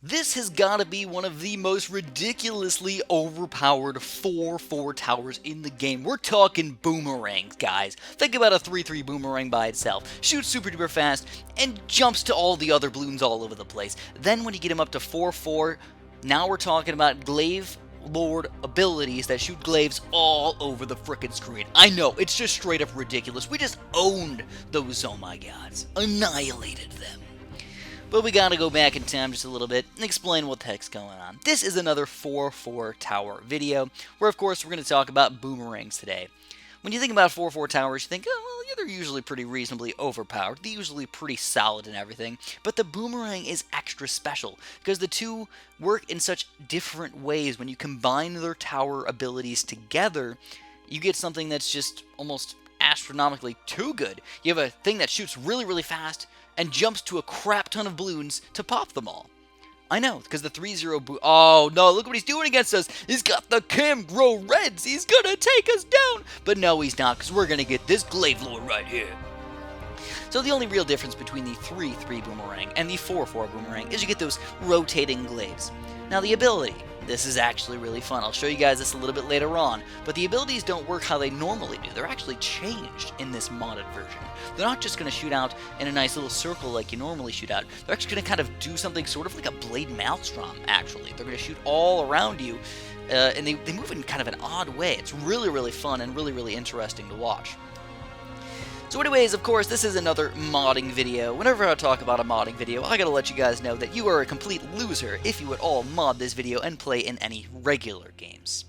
This has got to be one of the most ridiculously overpowered 4-4 towers in the game. We're talking boomerangs, guys. Think about a 3-3 boomerang by itself. Shoots super duper fast and jumps to all the other balloons all over the place. Then when you get him up to 4-4, now we're talking about glaive lord abilities that shoot glaives all over the frickin' screen. I know, it's just straight up ridiculous. We just owned those oh my gods. Annihilated them. But we gotta go back in time just a little bit and explain what the heck's going on. This is another 4-4 tower video, where of course we're going to talk about boomerangs today. When you think about 4-4 towers, you think, oh, well, yeah, they're usually pretty reasonably overpowered. They're usually pretty solid and everything. But the boomerang is extra special, because the two work in such different ways. When you combine their tower abilities together, you get something that's just almost astronomically too good. You have a thing that shoots really, really fast, and jumps to a crap ton of balloons to pop them all. I know, because the 3-0 oh no, look what he's doing against us. He's got the Cam Grow Reds. He's gonna take us down. But no, he's not, because we're gonna get this Glaive Lord right here. So the only real difference between the 3-3 boomerang and the 4-4 boomerang is you get those rotating glaives. Now the ability, this is actually really fun. I'll show you guys this a little bit later on, but the abilities don't work how they normally do. They're actually changed in this modded version. They're not just going to shoot out in a nice little circle like you normally shoot out. They're actually going to kind of do something sort of like a Blade Maelstrom, actually. They're going to shoot all around you, and they move in kind of an odd way. It's really, really fun and really, really interesting to watch. So anyways, of course, this is another modding video. Whenever I talk about a modding video, I gotta let you guys know that you are a complete loser if you at all mod this video and play in any regular games.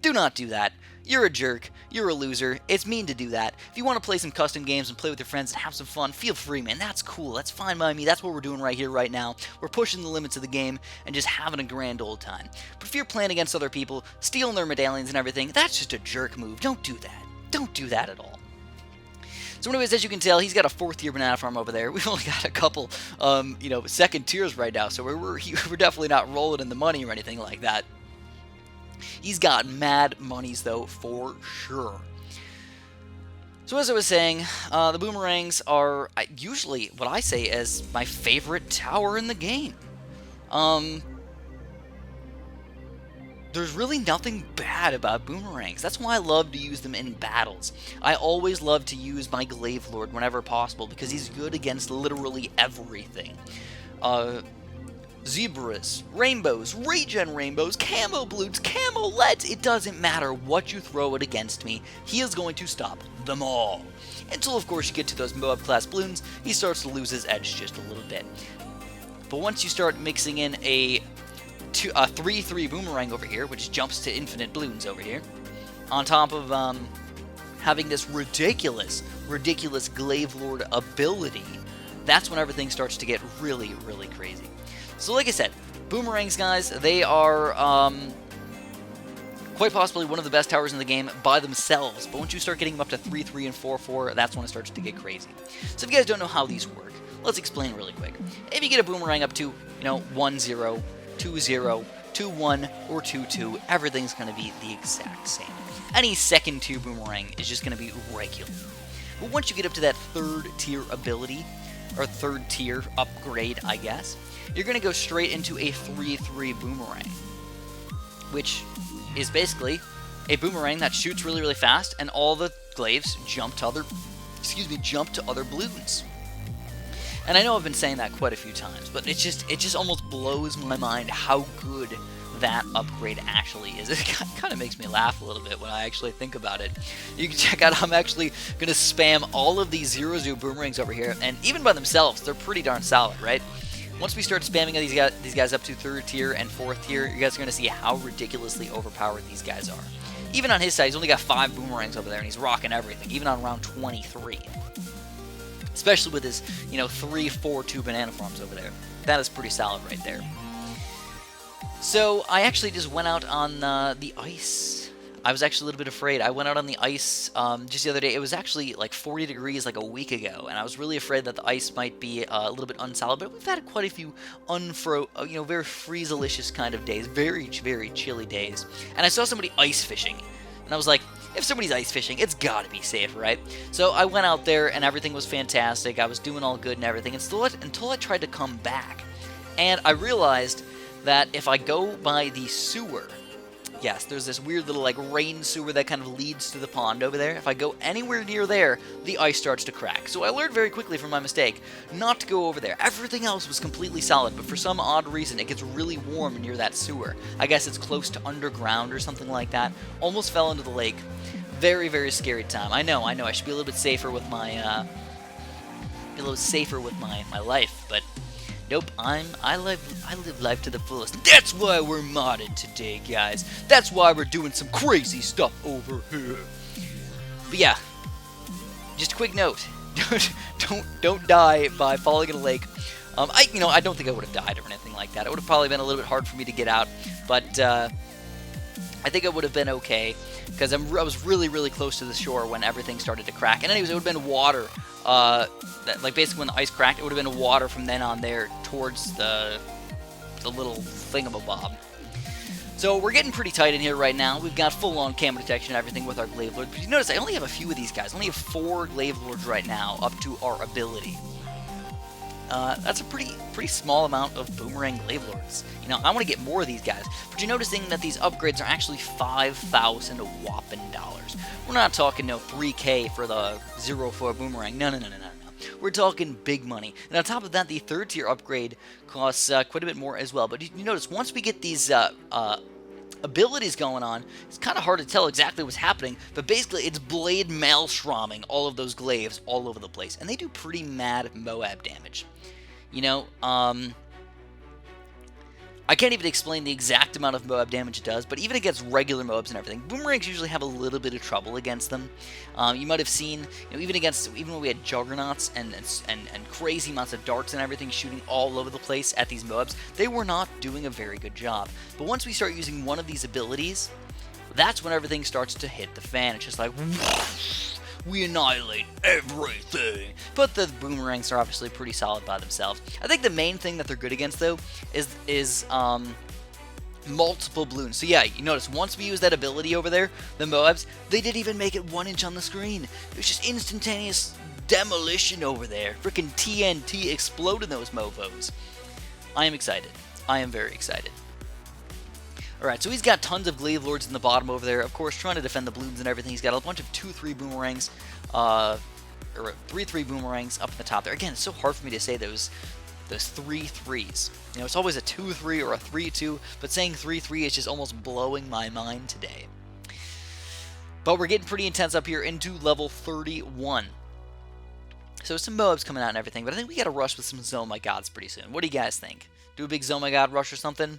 Do not do that. You're a jerk. You're a loser. It's mean to do that. If you want to play some custom games and play with your friends and have some fun, feel free, man. That's cool. That's fine by me. That's what we're doing right here, right now. We're pushing the limits of the game and just having a grand old time. But if you're playing against other people, stealing their medallions and everything, that's just a jerk move. Don't do that. Don't do that at all. So anyways, as you can tell, he's got a 4th tier banana farm over there. We've only got a couple, second tiers right now, so we're definitely not rolling in the money or anything like that. He's got mad monies, though, for sure. So as I was saying, the boomerangs are usually what I say as my favorite tower in the game. There's really nothing bad about boomerangs. That's why I love to use them in battles. I always love to use my Glaive Lord whenever possible, because he's good against literally everything. Zebras, rainbows, regen rainbows, camo balloons, camo leads, it doesn't matter what you throw it against me, he is going to stop them all. Until of course you get to those Moab class balloons, he starts to lose his edge just a little bit. But once you start mixing in a 3-3 boomerang over here, which jumps to infinite balloons over here, on top of having this ridiculous Glaive Lord ability, that's when everything starts to get really, really crazy. So like I said, boomerangs, guys, they are quite possibly one of the best towers in the game by themselves, but once you start getting them up to 3-3 and 4-4, that's when it starts to get crazy. So if you guys don't know how these work, let's explain really quick. If you get a boomerang up to, 1-0, 2-0, 2-1, or 2-2, everything's going to be the exact same. Any second tier boomerang is just going to be regular. But once you get up to that 3rd tier ability, or 3rd tier upgrade, I guess, you're going to go straight into a 3-3 boomerang, which is basically a boomerang that shoots really, really fast, and all the glaives jump to other balloons. And I know I've been saying that quite a few times, but it just almost blows my mind how good that upgrade actually is. It kind of makes me laugh a little bit when I actually think about it. You can check out, I'm actually going to spam all of these 0-0 boomerangs over here, and even by themselves, they're pretty darn solid, right? Once we start spamming these guys up to 3rd tier and 4th tier, you guys are going to see how ridiculously overpowered these guys are. Even on his side, he's only got 5 boomerangs over there, and he's rocking everything, even on round 23. Especially with his, 3-4-2 banana farms over there. That is pretty solid right there. So, I actually just went out on the ice. I was actually a little bit afraid. I went out on the ice just the other day. It was actually like 40 degrees like a week ago, and I was really afraid that the ice might be a little bit unsolid, but we've had quite a few very freeze-alicious kind of days, very, very chilly days. And I saw somebody ice fishing, and I was like, if somebody's ice fishing, it's gotta be safe, right? So I went out there, and everything was fantastic. I was doing all good and everything, until I tried to come back. And I realized that if I go by the sewer, yes, there's this weird little like rain sewer that kind of leads to the pond over there. If I go anywhere near there, the ice starts to crack. So I learned very quickly from my mistake not to go over there. Everything else was completely solid, but for some odd reason it gets really warm near that sewer. I guess it's close to underground or something like that. Almost fell into the lake. Very, very scary time. I know. I should be a little bit safer with my my life, but nope, I live life to the fullest. That's why we're modded today, guys. That's why we're doing some crazy stuff over here. But yeah, just a quick note: don't die by falling in a lake. I don't think I would have died or anything like that. It would have probably been a little bit hard for me to get out, but I think it would have been okay because I was really, really close to the shore when everything started to crack. And anyways, it would have been water. Like basically when the ice cracked, it would have been water from then on there towards the little thingamabob. So we're getting pretty tight in here right now. We've got full-on camera detection and everything with our Glaive Lord. But you notice I only have a few of these guys. I only have 4 Glaive Lords right now up to our ability. That's a pretty small amount of Boomerang Glaive Lords. You know, I want to get more of these guys. But you're noticing that these upgrades are actually 5,000 whopping dollars. We're not talking no 3K for the 0-4 Boomerang. No. We're talking big money. And on top of that, the 3rd tier upgrade costs quite a bit more as well. But you notice once we get these abilities going on, it's kind of hard to tell exactly what's happening, but basically it's blade maelstroming all of those glaives all over the place, and they do pretty mad Moab damage. You know, I can't even explain the exact amount of Moab damage it does, but even against regular Moabs and everything, Boomerangs usually have a little bit of trouble against them. You might have seen, you know, even when we had Juggernauts and crazy amounts of darts and everything shooting all over the place at these Moabs, they were not doing a very good job. But once we start using one of these abilities, that's when everything starts to hit the fan. It's just like, we annihilate everything. But the Boomerangs are obviously pretty solid by themselves. I think the main thing that they're good against, though, is multiple Bloons. So yeah, you notice once we use that ability over there, the Moabs, they didn't even make it 1 inch on the screen. It was just instantaneous demolition over there. Freaking TNT exploding those mofos. I am excited. I am very excited. Alright, so he's got tons of Glaive Lords in the bottom over there, of course, trying to defend the Bloons and everything. He's got a bunch of 2-3 Boomerangs, or 3-3 Boomerangs up in the top there. Again, it's so hard for me to say those 3-3s. You know, it's always a 2-3 or a 3-2, but saying 3-3 is just almost blowing my mind today. But we're getting pretty intense up here into level 31. So some Moabs coming out and everything, but I think we got to rush with some Zoma Gods pretty soon. What do you guys think? Do a big Zoma God rush or something?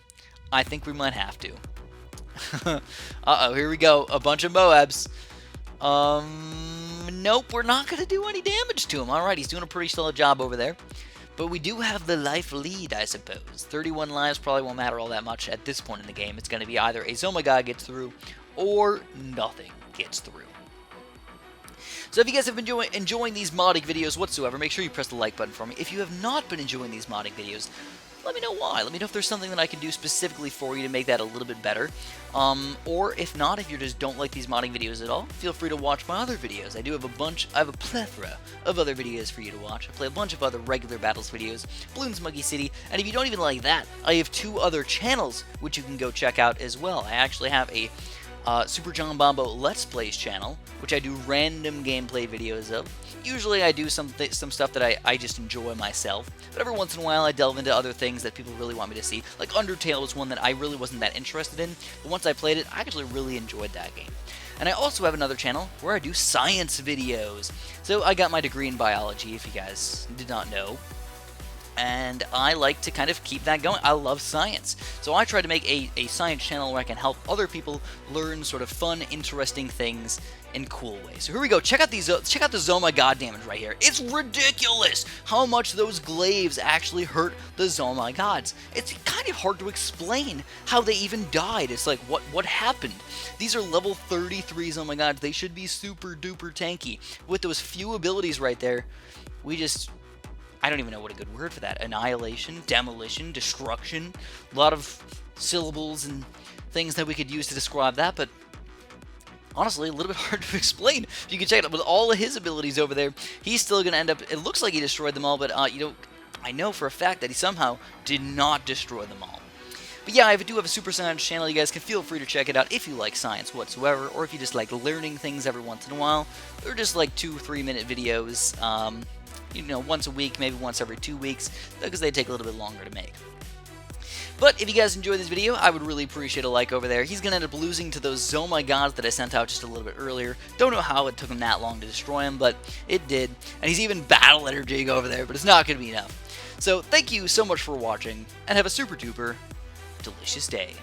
I think we might have to. Uh-oh, here we go. A bunch of Moabs. Nope, we're not going to do any damage to him. Alright, he's doing a pretty solid job over there. But we do have the life lead, I suppose. 31 lives probably won't matter all that much at this point in the game. It's going to be either a Zoma God gets through, or nothing gets through. So if you guys have been enjoying these modding videos whatsoever, make sure you press the like button for me. If you have not been enjoying these modding videos, let me know why. Let me know if there's something that I can do specifically for you to make that a little bit better. Or if not, if you just don't like these modding videos at all, feel free to watch my other videos. I have a plethora of other videos for you to watch. I play a bunch of other regular battles videos, Bloons Monkey City, and if you don't even like that, I have 2 other channels which you can go check out as well. I actually have a Super John Bombo Let's Plays channel, which I do random gameplay videos of. Usually I do some stuff that I just enjoy myself, but every once in a while I delve into other things that people really want me to see. Like Undertale was one that I really wasn't that interested in, but once I played it, I actually really enjoyed that game. And I also have another channel where I do science videos. So I got my degree in biology, if you guys did not know. And I like to kind of keep that going. I love science. So I try to make a science channel where I can help other people learn sort of fun, interesting things in cool ways. So here we go. Check out the Zoma God damage right here. It's ridiculous how much those glaives actually hurt the Zoma Gods. It's kind of hard to explain how they even died. It's like, what happened? These are level 33 Zoma Gods. They should be super duper tanky. With those few abilities right there, I don't even know what a good word for that. Annihilation, demolition, destruction. A lot of syllables and things that we could use to describe that, but honestly, a little bit hard to explain. You can check it out with all of his abilities over there. He's still going to end up, it looks like he destroyed them all, but I know for a fact that he somehow did not destroy them all. But yeah, I do have a Super Science channel. You guys can feel free to check it out if you like science whatsoever, or if you just like learning things every once in a while. They're just like 2-3 minute videos, you know, once a week, maybe once every 2 weeks, because they take a little bit longer to make. But if you guys enjoyed this video, I would really appreciate a like over there. He's going to end up losing to those Zomai gods that I sent out just a little bit earlier. Don't know how it took him that long to destroy him, but it did. And he's even battle energying over there, but it's not going to be enough. So thank you so much for watching, and have a super duper delicious day.